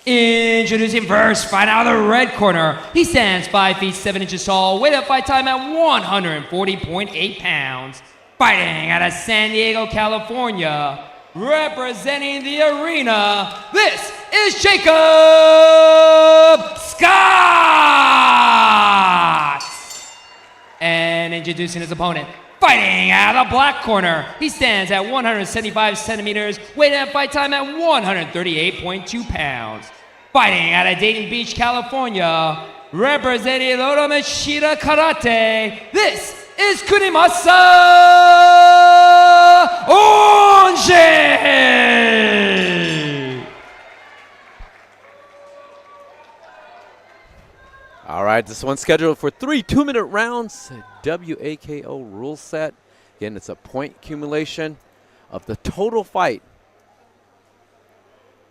Introducing first, fight out of the red corner. He stands 5 feet 7 inches tall, weight at fight time at 140.8 pounds. Fighting out of San Diego, California, representing the arena, this is Jacob Scott! And introducing his opponent, fighting out of the black corner. He stands at 175 centimeters, weight at fight time at 138.2 pounds. Fighting out of Dayton Beach, California, representing Oromeshida Karate, this is Kunimasa Onji! All right, this one's scheduled for 3 2-minute rounds. WAKO rule set. Again, it's a point accumulation of the total fight.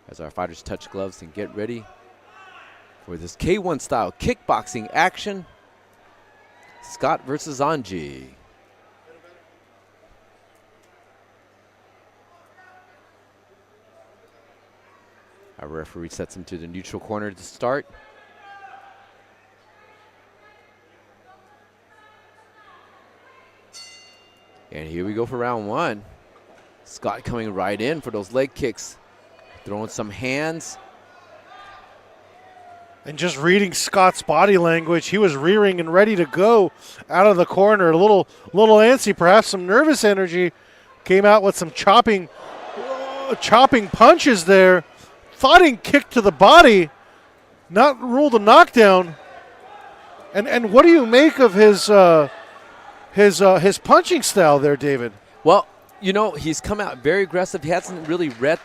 As our fighters touch gloves and get ready for this K1 style kickboxing action. Scott versus Onji. Our referee sets him to the neutral corner to start. And here we go for round one. Scott coming right in for those leg kicks. Throwing some hands. And just reading Scott's body language, he was rearing and ready to go out of the corner. A little antsy, perhaps some nervous energy. Came out with some chopping punches there. Thought he kicked to the body, not ruled a knockdown. And what do you make of his punching style there, David? Well, you know, he's come out very aggressive. He hasn't really read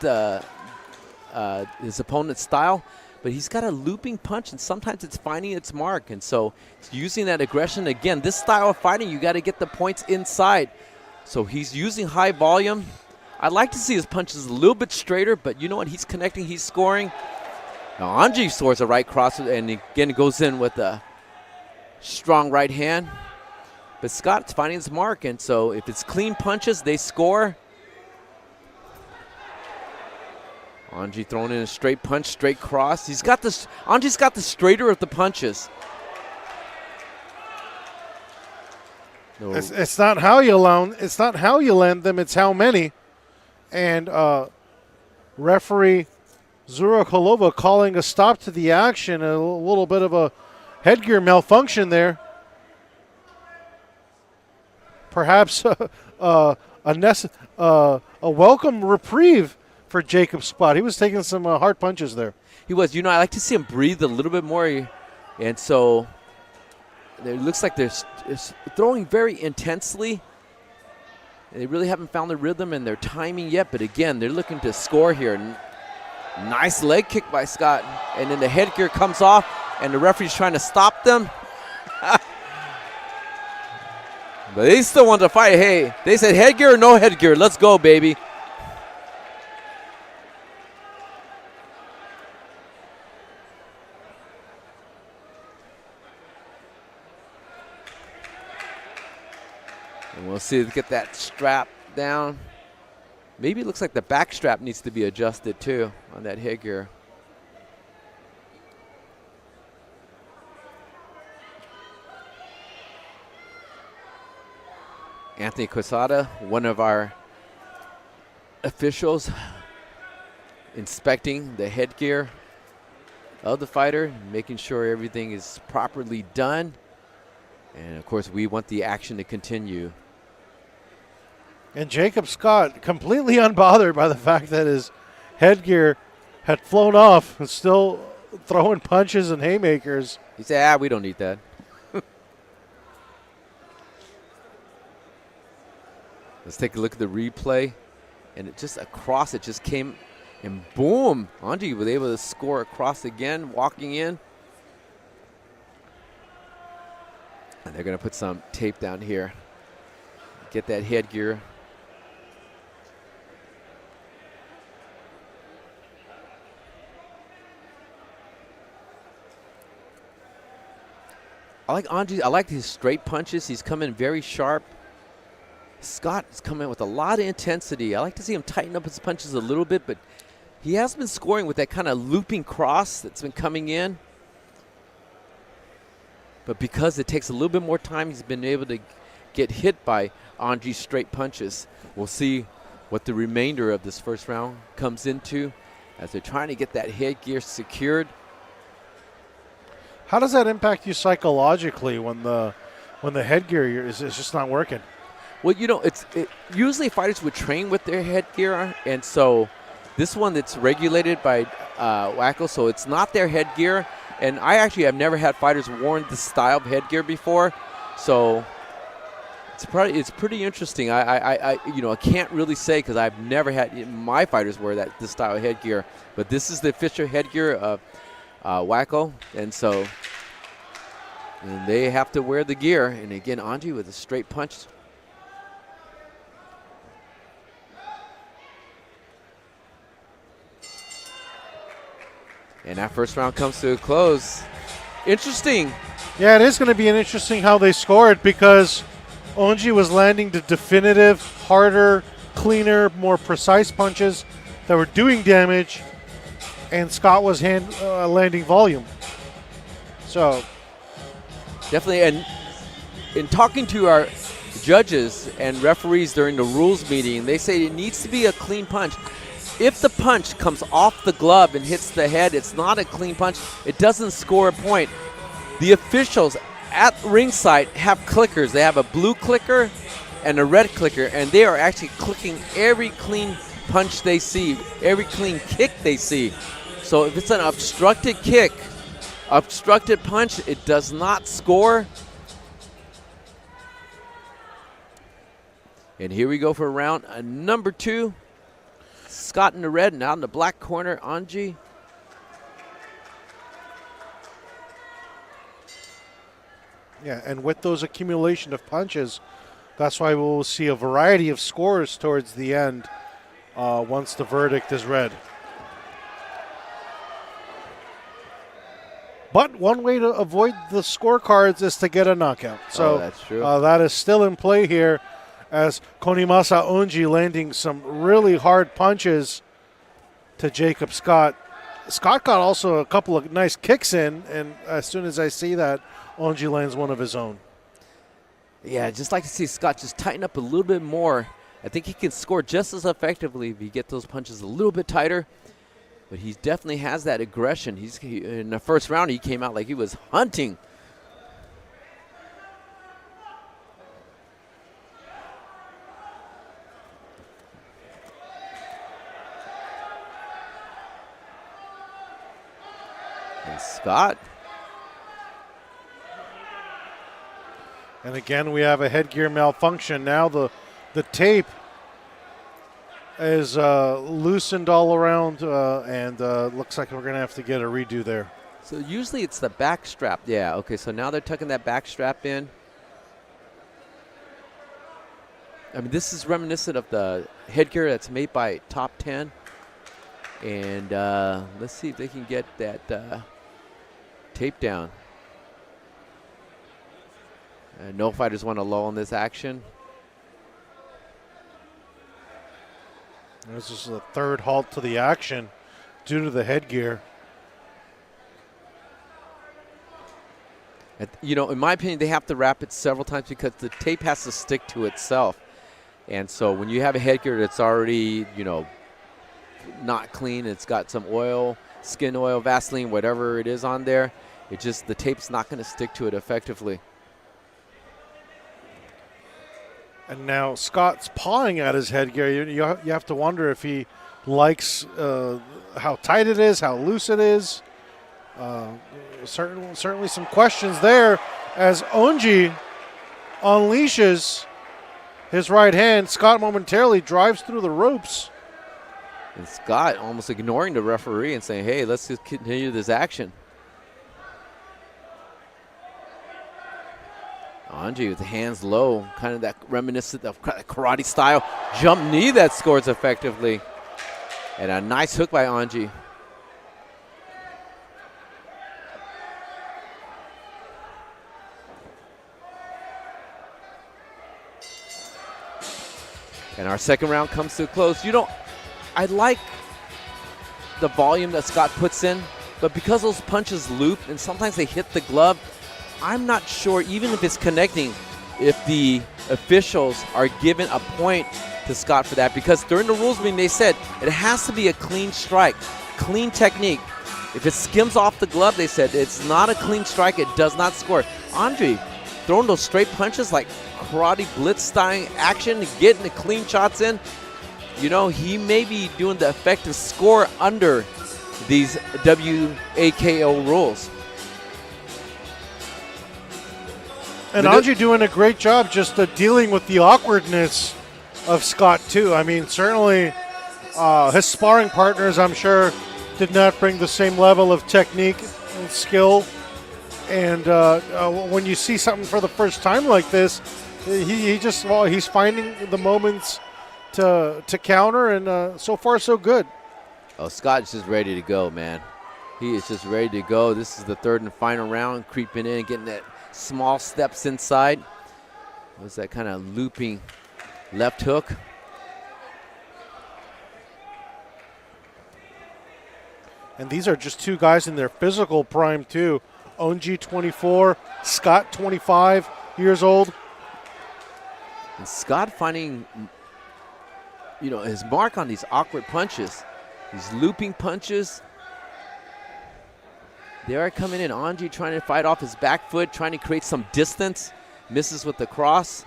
his opponent's style, but he's got a looping punch, and sometimes it's finding its mark. And so using that aggression, again, this style of fighting, you got to get the points inside. So he's using high volume. I'd like to see his punches a little bit straighter, but you know what? He's connecting, he's scoring. Now Onji scores a right cross, and again goes in with a strong right hand. But Scott's finding his mark, and so if it's clean punches, they score. Onji throwing in a straight punch, straight cross. Onji's got the straighter of the punches. No. It's not how you land. It's not how you land them. It's how many. And referee Zura Kolova calling a stop to the action. A little bit of a headgear malfunction there. Perhaps a welcome reprieve for Jakob Scott. He was taking some hard punches there. He was. You know, I like to see him breathe a little bit more. And so it looks like they're throwing very intensely. They really haven't found the rhythm and their timing yet. But again, they're looking to score here. Nice leg kick by Scott. And then the headgear comes off, and the referee's trying to stop them. But they still want to fight. Hey, they said headgear or no headgear. Let's go, baby. And we'll see, get that strap down. Maybe it looks like the back strap needs to be adjusted too on that headgear. Anthony Quesada, one of our officials, inspecting the headgear of the fighter, making sure everything is properly done. And of course, we want the action to continue. And Jakob Scott, completely unbothered by the fact that his headgear had flown off, and still throwing punches and haymakers. He said, we don't need that. Let's take a look at the replay. And it just across, it just came, and boom, Onji was able to score across again, walking in. And they're going to put some tape down here. Get that headgear. I like Onji. I like his straight punches. He's coming very sharp. Scott is coming with a lot of intensity. I like to see him tighten up his punches a little bit, but he has been scoring with that kind of looping cross that's been coming in. But because it takes a little bit more time, he's been able to get hit by Onji's straight punches. We'll see what the remainder of this first round comes into as they're trying to get that headgear secured. How does that impact you psychologically when the headgear is just not working? Well, you know, usually fighters would train with their headgear, and so this one that's regulated by Wacko, so it's not their headgear. And I actually have never had fighters worn this style of headgear before, so it's pretty interesting. I can't really say because I've never had my fighters wear this style of headgear, but this is the official headgear of Wacko, and so they have to wear the gear. And again, Onji with a straight punch. And that first round comes to a close. Interesting. Yeah, it is going to be an interesting how they score it because Onji was landing the definitive, harder, cleaner, more precise punches that were doing damage, and Scott was landing volume. So definitely, and in talking to our judges and referees during the rules meeting, they say it needs to be a clean punch. If the punch comes off the glove and hits the head, it's not a clean punch. It doesn't score a point. The officials at ringside have clickers. They have a blue clicker and a red clicker, and they are actually clicking every clean punch they see, every clean kick they see. So if it's an obstructed kick, obstructed punch, it does not score. And here we go for round number 2. Scott in the red, and out in the black corner, Onji. yeah, and with those accumulation of punches, that's why we'll see a variety of scores towards the end once the verdict is read. But one way to avoid the scorecards is to get a knockout. So that's true. That is still in play here as Kunimasa Onji landing some really hard punches to Jacob Scott. Scott got also a couple of nice kicks in, and as soon as I see that, Onji lands one of his own. Yeah, I'd just like to see Scott just tighten up a little bit more. I think he can score just as effectively if you get those punches a little bit tighter. But he definitely has that aggression. In the first round, he came out like he was hunting. And Scott. And again, we have a headgear malfunction. Now the tape is loosened all around, and looks like we're going to have to get a redo there. So usually it's the back strap. Yeah, okay, so now they're tucking that back strap in. I mean, this is reminiscent of the headgear that's made by Top 10. And let's see if they can get that tape down. No fighters want to lull in this action. This is the third halt to the action due to the headgear. In my opinion, they have to wrap it several times because the tape has to stick to itself. And so when you have a headgear that's already, not clean, it's got some oil, skin oil, Vaseline, whatever it is on there, the tape's not going to stick to it effectively. And now Scott's pawing at his headgear. You have to wonder if he likes how tight it is, how loose it is. Certainly some questions there as Onji unleashes his right hand. Scott momentarily drives through the ropes. And Scott almost ignoring the referee and saying, hey, let's just continue this action. Onji with the hands low, kind of that reminiscent of karate style jump knee that scores effectively. And a nice hook by Onji. And our second round comes to a close. I like the volume that Scott puts in, but because those punches loop and sometimes they hit the glove, I'm not sure, even if it's connecting, if the officials are giving a point to Scott for that, because during the rules meeting they said it has to be a clean strike, clean technique. If it skims off the glove, they said it's not a clean strike, it does not score. Onji throwing those straight punches like karate blitz style action, getting the clean shots in. You know, he may be doing the effective score under these WAKO rules. And Onji doing a great job just dealing with the awkwardness of Scott, too. I mean, certainly his sparring partners, I'm sure, did not bring the same level of technique and skill. And when you see something for the first time like this, he's finding the moments to counter, and so far so good. Oh, Scott's just ready to go, man. He is just ready to go. This is the third and final round, creeping in, getting that small steps inside. Was that kind of looping left hook? And these are just two guys in their physical prime, too. Onji, 24, Scott, 25 years old. And Scott finding, you know, his mark on these awkward punches, these looping punches. They are coming in. Onji trying to fight off his back foot, trying to create some distance. Misses with the cross.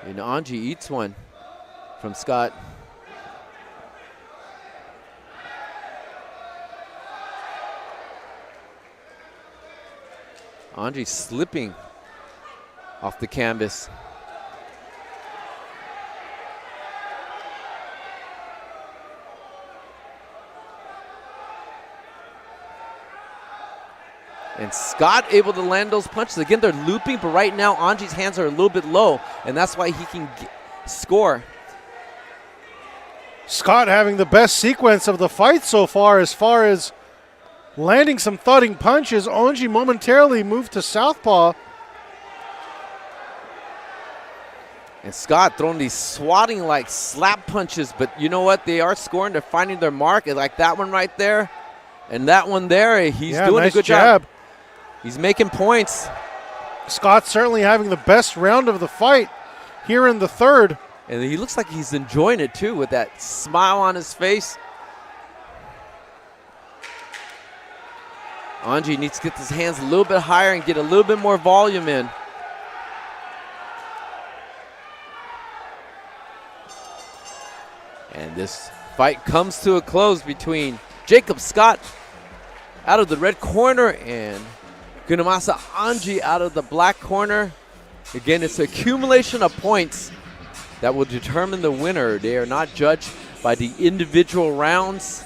And Onji eats one from Scott. Onji slipping off the canvas. And Scott able to land those punches. Again, they're looping, but right now Onji's hands are a little bit low, and that's why he can score. Scott having the best sequence of the fight so far as landing some thudding punches. Onji momentarily moved to southpaw. And Scott throwing these swatting like slap punches, but you know what? They are scoring. They're finding their mark. Like that one right there and that one there. He's doing nice a good job. He's making points. Scott certainly having the best round of the fight here in the third. And he looks like he's enjoying it too with that smile on his face. Onji needs to get his hands a little bit higher and get a little bit more volume in. And this fight comes to a close between Jakob Scott out of the red corner and Kunimasa Onji out of the black corner. Again, it's accumulation of points that will determine the winner. They are not judged by the individual rounds.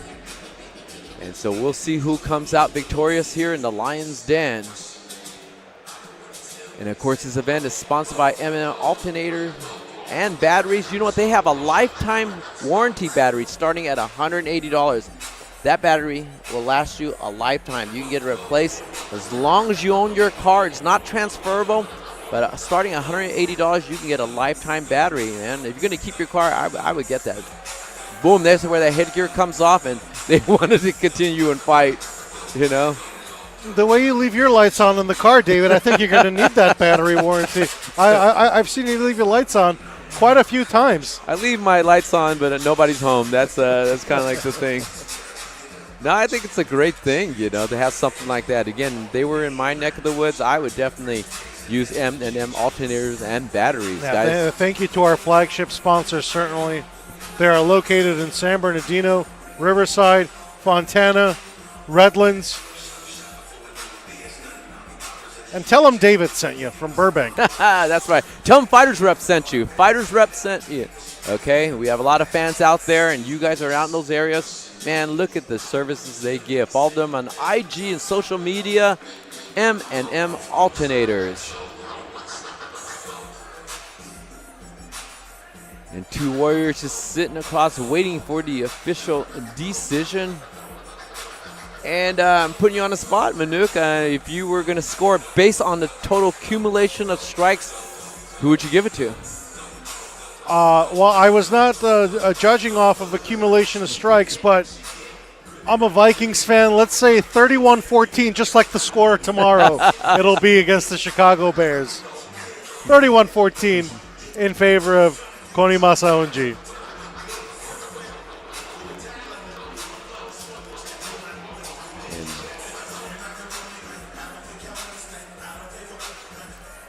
And so we'll see who comes out victorious here in the Lion's Den. And of course, this event is sponsored by M&M Alternator and batteries. You know what? They have a lifetime warranty battery starting at $180. That battery will last you a lifetime. You can get it replaced as long as you own your car. It's not transferable, but starting at $180, you can get a lifetime battery. And if you're going to keep your car, I would get that. Boom, there's where that headgear comes off, and they wanted to continue and fight, you know. The way you leave your lights on in the car, David, I think you're going to need that battery warranty. I've seen you leave your lights on quite a few times. I leave my lights on, but nobody's home. That's kind of like the thing. No, I think it's a great thing, you know, to have something like that. Again, they were in my neck of the woods. I would definitely use M&M alternators and batteries, guys. Thank you to our flagship sponsors, certainly. They are located in San Bernardino, Riverside, Fontana, Redlands. And tell them David sent you from Burbank. That's right. Tell them FightersRep sent you. FightersRep sent you. Okay, we have a lot of fans out there, and you guys are out in those areas. Man, look at the services they give. Follow them on IG and social media. M&M Alternators. And two warriors just sitting across waiting for the official decision. And I'm putting you on the spot, Manuk. If you were going to score based on the total accumulation of strikes, who would you give it to? Well, I was not judging off of accumulation of strikes, but I'm a Vikings fan. Let's say 31-14, just like the score tomorrow. It'll be against the Chicago Bears. 31-14 in favor of Kunimasa Onji.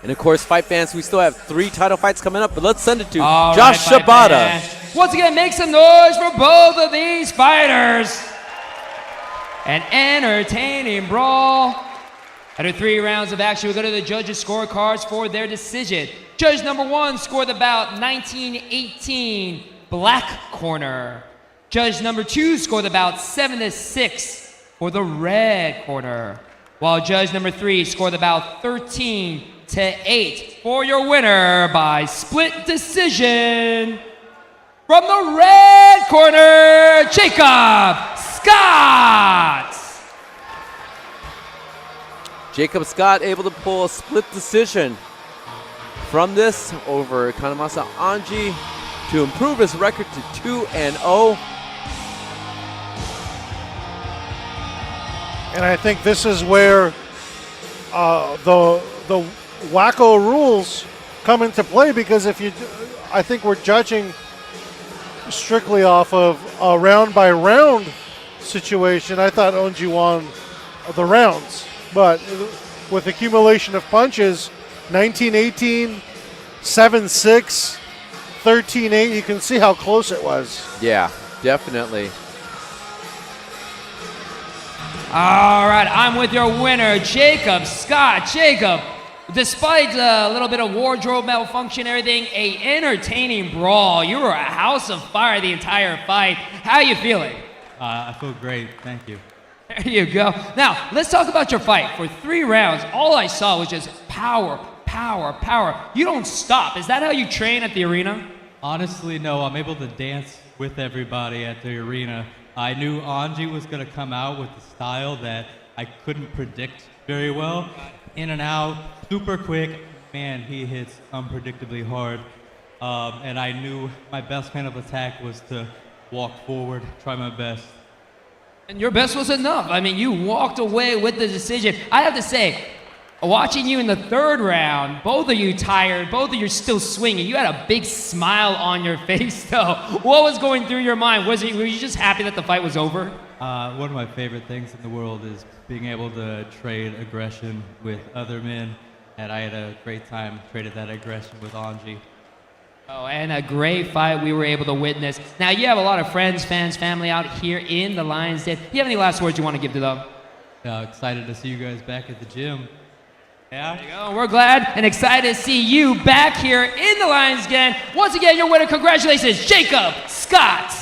And of course, fight fans, we still have 3 title fights coming up, but let's send it to All Josh right, fight Shibata. fans. Once again, make some noise for both of these fighters. An entertaining brawl. After 3 rounds of action, we go to the judges' scorecards for their decision. Judge number 1 scored the bout 19-18, black corner. Judge number 2 scored the bout 7-6 for the red corner. While judge number 3 scored the bout 13-8 for your winner by split decision. From the red corner, Jakob Scott. Jacob Scott able to pull a split decision from this over Kunimasa Onji to improve his record to 2-0. And I think this is where the wacko rules come into play, because I think we're judging strictly off of a round by round situation. I thought Onji won the rounds, but with accumulation of punches, 19-18, 7-6, 13-8, you can see how close it was. Yeah, definitely. All right, I'm with your winner, Jakob Scott. Jacob, despite a little bit of wardrobe malfunction, everything, a entertaining brawl. You were a house of fire the entire fight. How are you feeling? I feel great, thank you. There you go. Now, let's talk about your fight. For 3 rounds, all I saw was just power, power, power. You don't stop. Is that how you train at the arena? Honestly, no, I'm able to dance with everybody at the arena. I knew Onji was going to come out with a style that I couldn't predict very well. In and out, super quick. Man, he hits unpredictably hard. And I knew my best plan of attack was to walk forward, try my best. And your best was enough. I mean, you walked away with the decision. I have to say, watching you in the 3rd round, both of you tired, both of you still swinging. You had a big smile on your face, though. What was going through your mind? Were you just happy that the fight was over? One of my favorite things in the world is being able to trade aggression with other men, and I had a great time trading that aggression with Onji. Oh, and a great fight we were able to witness. Now, you have a lot of friends, fans, family out here in the Lions Den. Do you have any last words you want to give to them? Excited to see you guys back at the gym. Yeah. There you go. We're glad and excited to see you back here in the Lions Den. Once again, your winner. Congratulations, Jakob Scott.